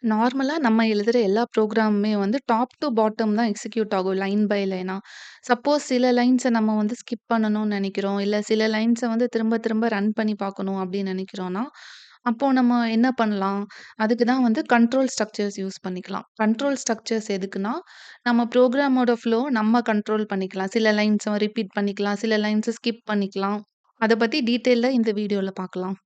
நார்மலா நம்ம எழுதுற எல்லா ப்ரோகிராமுமே வந்து டாப் டூ பாட்டம் தான் எக்ஸிக்யூட் ஆகும். லைன் பை லைனா. சப்போஸ் சில லைன்ஸ நம்ம வந்து ஸ்கிப் பண்ணணும்னு நெனைக்கிறோம். இல்ல சில லைன்ஸ வந்து திரும்ப திரும்ப ரன் பண்ணி பார்க்கணும் அப்படின்னு நெனைக்கிறோம்னா, அப்போ நம்ம என்ன பண்ணலாம்? அதுக்கு தான் வந்து கண்ட்ரோல் ஸ்ட்ரக்சர்ஸ் யூஸ் பண்ணிக்கலாம். கண்ட்ரோல் ஸ்ட்ரக்சர்ஸ் எதுக்குன்னா, நம்ம ப்ரோகிராமோட ஃப்ளோ நம்ம கண்ட்ரோல் பண்ணிக்கலாம். சில லைன்ஸ ரிப்பீட் பண்ணிக்கலாம். சில லைன்ஸ ஸ்கிப் பண்ணிக்கலாம். அத பத்தி டீட்டெயிலா இந்த வீடியோல பார்க்கலாம்.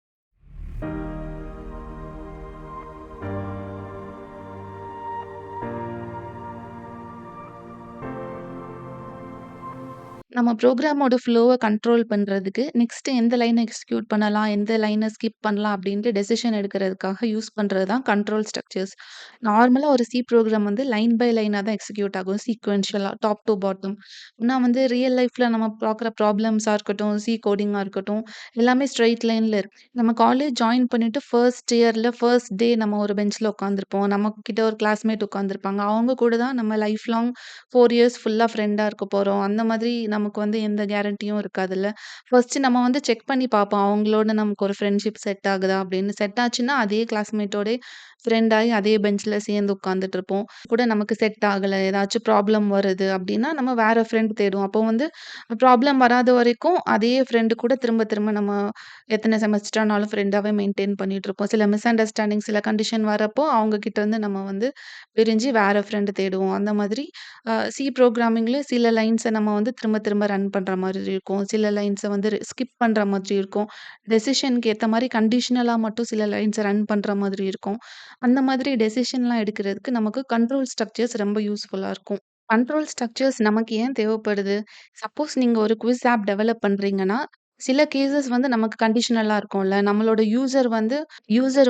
நம்ம ப்ரோகிராமோட ஃப்ளோவ கண்ட்ரோல் பண்றதுக்கு, நெக்ஸ்ட் எந்த லைன எக்ஸிக்யூட் பண்ணலாம், எந்த லைன ஸ்கிப் பண்ணலாம் அப்டின்ட்டு டெசிஷன் எடுக்கிறதுக்காக யூஸ் பண்றது தான் கண்ட்ரோல் ஸ்ட்ரக்சர்ஸ். நார்மலா ஒரு சி ப்ரோகிராம் வந்து லைன் பை லைனா தான் எக்ஸிக்யூட் ஆகும். சீக்வென்ஷியலா டாப் டூ பாட்டம். ஆனா வந்து ரியல் லைஃப்ல நம்ம பார்க்குற ப்ராப்ளம்ஸா இருக்கட்டும், சி கோடிங்கா இருக்கட்டும், எல்லாமே ஸ்ட்ரெய்ட் லைன்ல இருக்கு. நம்ம காலேஜ் ஜாயின் பண்ணிட்டு ஃபர்ஸ்ட் இயர்ல ஃபர்ஸ்ட் டே நம்ம ஒரு பெஞ்ச்ல உட்காந்துருப்போம். நம்ம கிட்ட ஒரு கிளாஸ்மேட் உட்காந்துருப்பாங்க. அவங்க கூட தான் நம்ம லைஃப் லாங் 4 இயர்ஸ் ஃபுல்லா ஃப்ரெண்டா இருக்க போறோம். அந்த மாதிரி நமக்கு வந்து எந்த கேரண்டியும் இருக்காதுல்ல. ஃபர்ஸ்ட்டு நம்ம வந்து செக் பண்ணி பார்ப்போம். அவங்களோட நமக்கு ஒரு ஃப்ரெண்ட்ஷிப் செட் ஆகுதா அப்படின்னு. செட் ஆச்சுன்னா, அதே கிளாஸ்மேட்டோடயே ஃப்ரெண்ட் ஆயி அதே பெஞ்ச்ல சேர்ந்து உட்காந்துட்டு இருப்போம். கூட நமக்கு செட் ஆகல, ஏதாச்சும் ப்ராப்ளம் வருது அப்படின்னா, நம்ம வேற ஃப்ரெண்ட் தேடுவோம். அப்போ வந்து ப்ராப்ளம் வராத வரைக்கும் அதே ஃப்ரெண்ட் கூட திரும்ப திரும்ப நம்ம எத்தன செமஸ்டர் ஆனாலும் ஃப்ரெண்டாவே மெயின்டெயின் பண்ணிட்டு இருப்போம். சில மிஸ் அண்டர்ஸ்டாண்டிங் சில கண்டிஷன் வரப்போ, அவங்க கிட்ட இருந்து நம்ம வந்து பிரிஞ்சு வேற ஃப்ரெண்ட் தேடுவோம். அந்த மாதிரி சி ப்ரோகிராமிங்ல சில லைன்ஸ நம்ம வந்து திரும்ப திரும்ப ரன் பண்ற மாதிரி இருக்கும். சில லைன்ஸ வந்து ஸ்கிப் பண்ற மாதிரி இருக்கும். டெசிஷனுக்கு ஏத்த மாரி கண்டிஷனலா மட்டும் சில லைன்ஸ ரன் பண்ற மாதிரி இருக்கும். அந்த மாதிரி டெசிஷன்லாம் எடுக்கிறதுக்கு நமக்கு கண்ட்ரோல் ஸ்ட்ரக்சர்ஸ் ரொம்ப யூஸ்ஃபுல்லா இருக்கும். கண்ட்ரோல் ஸ்ட்ரக்சர்ஸ் நமக்கு ஏன் தேவைப்படுது? சப்போஸ் நீங்க ஒரு குவிஸ் ஆப் டெவலப் பண்றீங்கன்னா, சில கேஸஸ் வந்து நமக்கு கண்டிஷனலா இருக்கும்ல. நம்மளோட யூசர்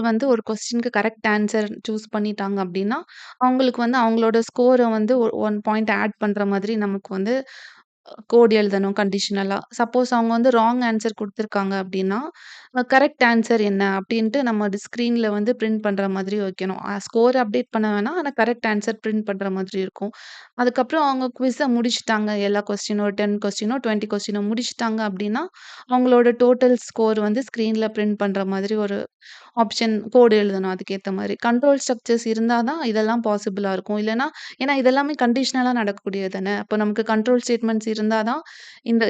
வந்து ஒரு கொஸ்டினுக்கு கரெக்ட் ஆன்ஸர் சூஸ் பண்ணிட்டாங்க அப்டின்னா, அவங்களுக்கு வந்து அவங்களோட ஸ்கோர வந்து 1 பாயிண்ட் ஆட் பண்ற மாதிரி நமக்கு வந்து கோட் எழுதணும் கண்டிஷனலா. சப்போஸ் அவங்க வந்து ராங் ஆன்ஸர் குடுத்துருக்காங்க அப்டின்னா, கரெக்ட் ஆன்ஸர் என்ன அப்டின்ட்டு நம்ம ஸ்க்ரீன்ல வந்து பிரிண்ட் பண்ற மாதிரி வைக்கணும். ஸ்கோர் அப்டேட் பண்ண வேணாம். ஆனா கரெக்ட் ஆன்ஸர் பிரிண்ட் பண்ற மாதிரி இருக்கும். அதுக்கப்புறம் அவங்க குவிஸ முடிச்சுட்டாங்க. எல்லா கொஸ்டினும் ஒரு 10 கொஸ்டினோ, 20 கொஸ்டினோ முடிச்சுட்டாங்க அப்டின்னா, அவங்களோட டோட்டல் ஸ்கோர் வந்து ஸ்க்ரீன்ல பிரிண்ட் பண்ற மாதிரி ஒரு ஆப்ஷன் கோடு எழுதணும் அதுக்கேத்த மாரி. கண்ட்ரோல் ஸ்ட்ரக்சர்ஸ் இருந்தா தான் இதெல்லாம் பாசிபிளா இருக்கும். இல்லன்னா ஏன்னா இதெல்லாமே கண்டிஷனலா நடக்கக்கூடியது தானே. அப்போ நமக்கு கண்ட்ரோல் ஸ்டேட்மெண்ட்ஸ் இருந்தா தான்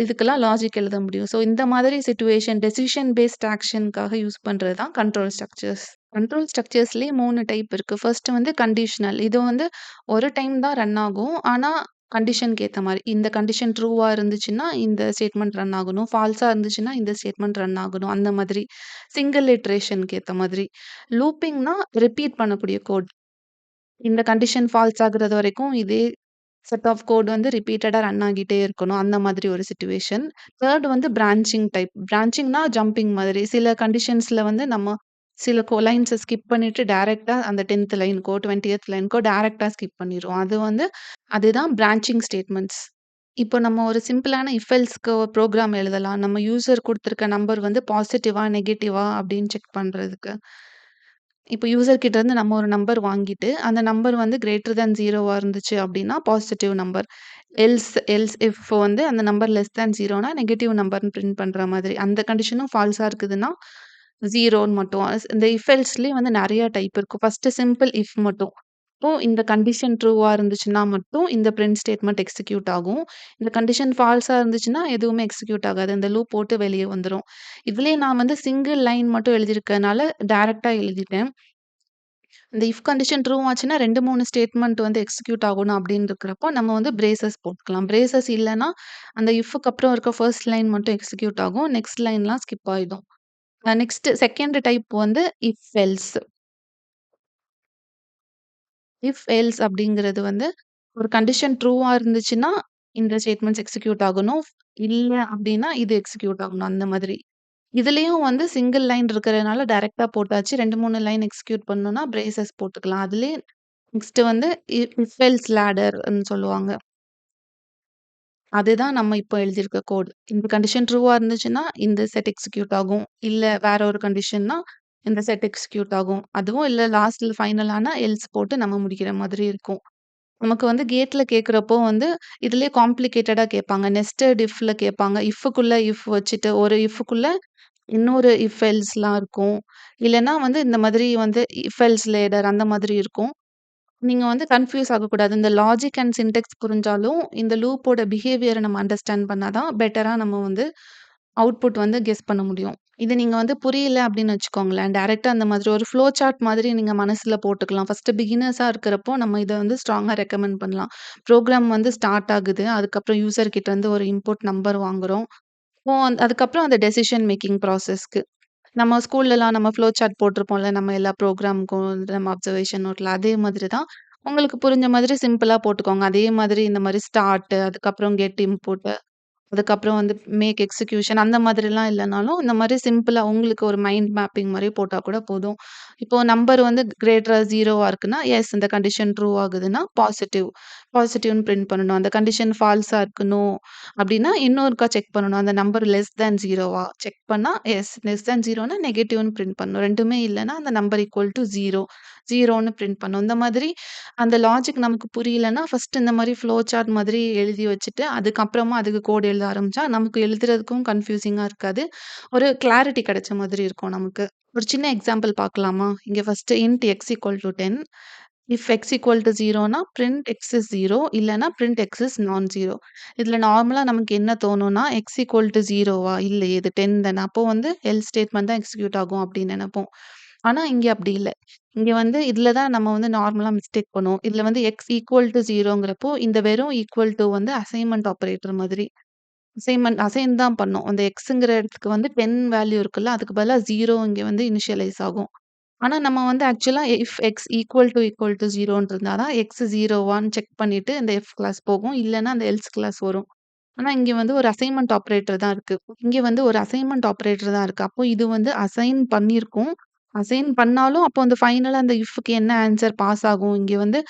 இதுக்கெல்லாம் லாஜிக் எழுத முடியும். ஸோ இந்த மாதிரி சிச்சுவேஷன் டெசிஷன் பேஸ்ட் ஆக்ஷன்க்காக யூஸ் பண்றது தான் கண்ட்ரோல் ஸ்ட்ரக்சர்ஸ். கண்ட்ரோல் ஸ்ட்ரக்சர்ஸ்லயே 3 டைப் இருக்கு. ஃபர்ஸ்ட் வந்து கண்டிஷனல். இது வந்து ஒரு டைம் தான் ரன் ஆகும். ஆனா கண்டிஷனுக்கு ஏத்த மாரி. இந்த கண்டிஷன் ட்ரூவா இருந்துச்சுன்னா, இந்த ஸ்டேட்மெண்ட் ரன் ஆகணும். ஃபால்ஸா இருந்துச்சுன்னா, இந்த ஸ்டேட்மெண்ட் ரன் ஆகணும். அந்த மாதிரி. சிங்கிள் இட்டரேஷன்க்கு ஏத்த மாதிரி. லூப்பிங்னா ரிப்பீட் பண்ணக்கூடிய கோட். இந்த கண்டிஷன் ஃபால்ஸ் ஆகுறது வரைக்கும் இதே செட் ஆஃப் கோட் வந்து ரிப்பீட்டடா ரன் ஆகிட்டே இருக்கணும். அந்த மாதிரி ஒரு சிச்சுவேஷன். 3 வந்து பிரான்ச்சிங் டைப். பிரான்ச்சிங்னா ஜம்பிங் மாதிரி. சில கண்டிஷன்ஸ்ல வந்து நம்ம சில லைன்ஸ ஸ்கிப் பண்ணிட்டு டைரக்ட்டா அந்த 10த் லைனுக்கோ, 20த் லைனுக்கோ டைரக்ட்டா ஸ்கிப் பண்ணிருவோம். அதுதான் பிரான்ச்சிங் ஸ்டேட்மெண்ட்ஸ். இப்போ நம்ம ஒரு சிம்பிளான இஃப் எல்ஸ்க்கு ஒரு ப்ரோகிராம் எழுதலாம். நம்ம யூசர் குடுத்திருக்க நம்பர் வந்து பாசிட்டிவா, நெகட்டிவா அப்படின்னு செக் பண்றதுக்கு. இப்போ யூசர் கிட்ட இருந்து நம்ம ஒரு நம்பர் வாங்கிட்டு, அந்த நம்பர் வந்து கிரேட்டர் தேன் 0வா இருந்துச்சு அப்படின்னா, பாசிட்டிவ் நம்பர். எல்ஸ் இஃப் வந்து அந்த நம்பர் லெஸ் தேன் 0னா நெகட்டிவ் நம்பர்ன்னு பிரிண்ட் பண்ற மாதிரி. அந்த கண்டிஷனும் ஃபால்ஸா இருக்குதுன்னா, 0ன்னு மட்டும். இந்த இஃப் எல்ஸ்லயே வந்து நெறைய டைப் இருக்கு. ஃபர்ஸ்ட் சிம்பிள் இஃப் மட்டும். இப்போ இந்த கண்டிஷன் ட்ரூவா இருந்துச்சுன்னா மட்டும் இந்த பிரிண்ட் ஸ்டேட்மெண்ட் எக்ஸிக்யூட் ஆகும். இந்த கண்டிஷன் ஃபால்ஸா இருந்துச்சுன்னா, எதுவுமே எக்ஸிக்யூட் ஆகாது. இந்த லூப் போட்டு வெளிய வந்துரும். இதுலயே நான் வந்து சிங்கிள் லைன் மட்டும் எழுதியிருக்கனால, டைரக்ட்டா எழுதிட்டேன். இந்த இஃப் கண்டிஷன் ட்ரூ ஆச்சுன்னா 2, 3 ஸ்டேட்மெண்ட் வந்து எக்ஸிக்யூட் ஆகணும் அப்படின்னு இருக்கிறப்போ, நம்ம வந்து பிரேசஸ் போட்டுக்கலாம். பிரேசஸ் இல்லன்னா, அந்த இஃப்க்கு அப்புறம் இருக்க ஃபர்ஸ்ட் லைன் மட்டும் எக்ஸிக்யூட் ஆகும். நெக்ஸ்ட் லைன்லாம் ஸ்கிப் ஆயிடும். நெக்ஸ்ட் செகண்ட் டைப் வந்து இஃப் எல்ஸ். இஃப் எல்ஸ் அப்படிங்கிறது வந்து ஒரு கண்டிஷன் ட்ரூவா இருந்துச்சுன்னா, இந்த ஸ்டேட்மெண்ட்ஸ் எக்ஸிக்யூட் ஆகணும். இல்ல அப்படின்னா, இது எக்ஸிக்யூட் ஆகணும். அந்த மாதிரி. இதுலயும் வந்து சிங்கிள் லைன் இருக்கிறதுனால டைரக்ட்டா போட்டாச்சு. 2, 3 லைன் எக்ஸிக்யூட் பண்ணணும்னா பிரேசஸ் போட்டுக்கலாம். அதுலயே நெக்ஸ்ட் வந்து இஃப் எல்ஸ் லேடர்ன்னு சொல்லுவாங்க. அதுதான் நம்ம இப்போ எழுதியிருக்க கோட். இந்த கண்டிஷன் ட்ரூவா இருந்துச்சுன்னா, இந்த செட் எக்ஸிக்யூட் ஆகும். இல்ல வேற ஒரு கண்டிஷன்னா, இந்த செட் எக்ஸிக்யூட் ஆகும். அதுவும் இல்ல லாஸ்ட்ல ஃபைனலானா எல்ஸ் போட்டு நம்ம முடிக்கிற மாதிரி இருக்கும். நமக்கு வந்து கேட்ல கேட்கிறப்போ வந்து, இதுலயே காம்ப்ளிகேட்டடா கேட்பாங்க. நெஸ்டட் இஃப்ல கேட்பாங்க. இஃப்க்குள்ள இஃப் வச்சுட்டு, ஒரு இஃப்க்குள்ள இன்னொரு இஃப் எல்ஸ்லாம் இருக்கும். இல்லன்னா வந்து இந்த மாதிரி வந்து இஃப் எல்ஸ் லேடர் அந்த மாதிரி இருக்கும். நீங்க வந்து கன்ஃப்யூஸ் ஆகக்கூடாது. இந்த லாஜிக் அண்ட் சின்டாக்ஸ் புரிஞ்சாலும், இந்த லூப்போட பிஹேவியர நம்ம அண்டர்ஸ்டாண்ட் பண்ணா தான் பெட்டரா நம்ம வந்து அவுட்புட் வந்து கெஸ் பண்ண முடியும். இது நீங்க வந்து புரியல அப்படின்னு வச்சுக்கோங்களேன், டைரக்ட்டா அந்த மாதிரி ஒரு ஃப்ளோ சார்ட் மாதிரி நீங்க மனசுல போட்டுக்கலாம். ஃபர்ஸ்ட்டு பிகினர்ஸா இருக்கிறப்போ நம்ம இத வந்து ஸ்ட்ராங்கா ரெக்கமெண்ட் பண்ணலாம். ப்ரோகிராம் வந்து ஸ்டார்ட் ஆகுது. அதுக்கப்புறம் யூசர் கிட்ட இருந்து ஒரு இன்புட் நம்பர் வாங்குறோம். இப்போ அதுக்கப்புறம் அந்த டெசிஷன் மேக்கிங் ப்ராசஸ்க்கு. நம்ம ஸ்கூல்லலாம் நம்ம ஃப்ளோ சார்ட் போட்டிருப்போம்ல. நம்ம எல்லா ப்ரோகிராமுக்கும் நம்ம அப்சர்வேஷன் நோட்ல. அதே மாதிரி தான். உங்களுக்கு புரிஞ்ச மாதிரி சிம்பிளா போட்டுக்கோங்க. அதே மாதிரி இந்த மாரி ஸ்டார்ட் அதுக்கப்புறம் கெட் இன்புட் அதுக்கப்புறம் வந்து மேக் எக்ஸிகியூஷன் அந்த மாதிரிலாம் இல்லனாலும், இந்த மாரி சிம்பிளா உங்களுக்கு ஒரு மைண்ட் மேப்பிங் மாரி போட்டா கூட போதும். இப்போ நம்பர் வந்து கிரேட்டரா 0வா இருக்குன்னா, எஸ் இந்த கண்டிஷன் ட்ரூ ஆகுதுன்னா பாசிட்டிவ். பாசிட்டிவ்ன்னு பிரிண்ட் பண்ணணும். அந்த கண்டிஷன் ஃபால்ஸா இருக்கு, நோ அப்டின்னா இன்னொருக்கா செக் பண்ணணும். அந்த நம்பர் லெஸ் தேன் 0வா செக் பண்ணா, எஸ் லெஸ் தேன் 0ன்னா நெகட்டிவ்ன்னு பிரிண்ட் பண்ணணும். 2மே இல்லன்னா, அந்த நம்பர் ஈக்குவல் டூ 0ன்னு பிரிண்ட் பண்ணணும். இந்த மாதிரி அந்த லாஜிக் நமக்கு புரியலன்னா, ஃபர்ஸ்ட் இந்த மாரி ஃப்ளோ சார்ட் மாதிரி எழுதி வச்சுட்டு, அதுக்கப்புறமா அதுக்கு கோட் எழுத ஆரம்பிச்சா, நமக்கு எழுதுறதுக்கும் கன்ஃப்யூசிங்கா இருக்காது. ஒரு கிளாரிட்டி கிடைச்ச மாதிரி இருக்கும் நமக்கு. ஒரு சின்ன எக்ஸாம்பிள் பார்க்கலாமா? இங்க first int x equal to 10 if x equal to 0னா பிரிண்ட் எக்ஸ் இஸ் 0 இல்லன்னா பிரிண்ட் எக்ஸ் இஸ் நான் 0. இதுல நார்மலா நமக்கு என்ன தோணும்னா, எக்ஸ் ஈக்குவல் டூ 0வா? இல்லையே இது 10 தானே. அப்போ வந்து எல்ஸ் ஸ்டேட்மெண்ட் தான் எக்ஸிக்யூட் ஆகும் அப்படின்னு நெனைப்போம். ஆனா இங்க அப்படி இல்ல. இங்க வந்து இதுல தான் நம்ம வந்து நார்மலா மிஸ்டேக் பண்ணுவோம். இதுல வந்து எக்ஸ் ஈக்குவல் டூ 0ங்கிறப்போ, இந்த வெறும் ஈக்குவல் டூ வந்து அசைன்மென்ட் ஆப்பரேட்டர் மாதிரி. அசைன் தான் பண்ணும். அந்த எக்ஸ்ங்கிற இடத்துக்கு வந்து 10 வேல்யூ இருக்குல்ல, அதுக்கு பதிலா 0 இங்க வந்து இனிஷியலைஸ் ஆகும். ஆனா நம்ம வந்து ஆக்சுவலா இஃப் எக்ஸ் ஈக்குவல் டூ 0ன்னு இருந்தா தான் எக்ஸ் 0வான்னு செக் பண்ணிட்டு இந்த எஃப் கிளாஸ் போகும். இல்லன்னா அந்த எல்ஸ் கிளாஸ் வரும். ஆனா இங்க வந்து ஒரு அசைன்மென்ட் ஆப்பரேட்டர் தான் இருக்கு. இங்க வந்து ஒரு அசைன்மென்ட் ஆப்பரேட்டர் தான் இருக்கு. அப்போ இது வந்து அசைன் பண்ணியிருக்கும். அசைன் பண்ணாலும் அப்போ அந்த ஃபைனலா அந்த இஃப்க்கு என்ன ஆன்ஸர் பாஸ் ஆகும்? இங்க வந்து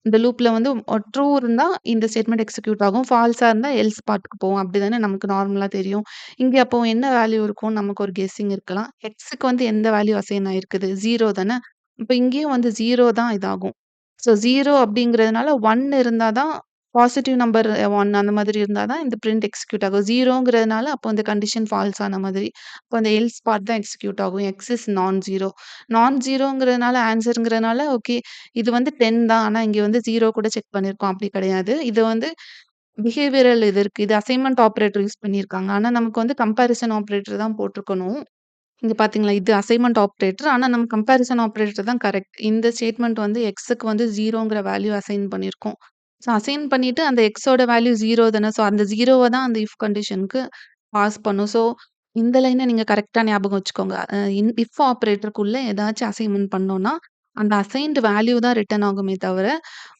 இந்த லூப்ல வந்து ட்ரூ இருந்தா இந்த ஸ்டேட்மெண்ட் எக்ஸிக்யூட் ஆகும். ஃபால்ஸா இருந்தா எல்ஸ் பார்ட்க்கு போகும். அப்படிதானே நமக்கு நார்மலா தெரியும். இங்க அப்போ என்ன வேல்யூ இருக்கும்னு நமக்கு ஒரு கெஸ்ஸிங் இருக்கலாம். எக்ஸ்‌க்கு வந்து எந்த வேல்யூ அசைன் ஆயிருக்குது? 0 தானே. இப்ப இங்கேயும் வந்து 0 தான் இதாகும். ஸோ 0 அப்படிங்கிறதுனால 1 இருந்தா தான் பாசிட்டிவ் நம்பர் 1 அந்த மாதிரி இருந்தா தான் இந்த பிரிண்ட் எக்ஸிக்யூட் ஆகும். 0ங்கிறதுனால அப்போ இந்த கண்டிஷன் ஃபால்ஸ் ஆன மாதிரி. அப்போ அந்த எல்ஸ் பார்ட் தான் எக்ஸிக்யூட் ஆகும். எக்ஸ் இஸ் நான் 0. நான் 0ங்கிறதுனால ஆன்ஸர்ங்கிறதுனால ஓகே. இது வந்து 10 தான். ஆனா இங்க வந்து 0 கூட செக் பண்ணியிருக்கோம். அப்படி கிடையாது. இது வந்து பிஹேவியரல் இது இருக்கு. இது அசைன்மென்ட் ஆப்பரேட்டர் யூஸ் பண்ணியிருக்காங்க. ஆனா நமக்கு வந்து கம்பேரிசன் ஆப்பரேட்டர் தான் போட்டுருக்கணும். இங்க பார்த்தீங்களா, இது அசைன்மென்ட் ஆப்பரேட்டர். ஆனா நம்ம கம்பேரிசன் ஆப்பரேட்டர் தான் கரெக்ட். இந்த ஸ்டேட்மெண்ட் வந்து எக்ஸ்‌க்கு வந்து 0ங்கிற வேல்யூ அசைன் பண்ணியிருக்கோம். ஸோ அசைன் பண்ணிட்டு அந்த எக்ஸோட வேல்யூ 0 தானே. ஸோ அந்த 0வ தான் அந்த இஃப் கண்டிஷனுக்கு பாஸ் பண்ணும். ஸோ இந்த லைன நீங்க கரெக்ட்டா ஞாபகம் வச்சுக்கோங்க. இஃப் ஆப்பரேட்டருக்குள்ள ஏதாச்சும் அசைன்மென்ட் பண்ணோம்னா, அந்த அசைன்ட் வேல்யூ தான் ரிட்டர்ன் ஆகுமே தவிர,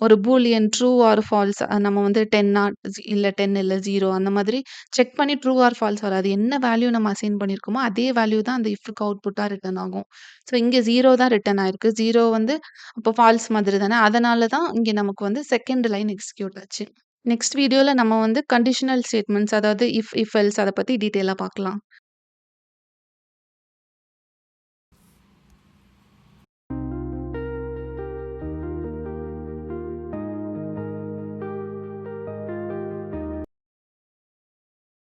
ஒரு பூலியன் ட்ரூ ஆர் ஃபால்ஸ் நம்ம வந்து 10 இல்ல 10 இல்ல 0 அந்த மாதிரி செக் பண்ணி ட்ரூ ஆர் ஃபால்ஸ் வராது. என்ன வேல்யூ நம்ம அசைன் பண்ணியிருக்கோமோ, அதே வேல்யூ தான் அந்த இஃப்‌க்கு அவுட்புட்டா ரிட்டர்ன் ஆகும். ஸோ இங்க 0 தான் ரிட்டர்ன் ஆயிருக்கு. 0 வந்து அப்போ ஃபால்ஸ் மாதிரி தானே. அதனால தான் இங்க நமக்கு வந்து 2ண்ட் லைன் எக்ஸிக்யூட் ஆச்சு. நெக்ஸ்ட் வீடியோல நம்ம வந்து கண்டிஷனல் ஸ்டேட்மெண்ட்ஸ் அதாவது இஃப், இஃப் எல்ஸ் அத பத்தி டீட்டெயிலா பார்க்கலாம்.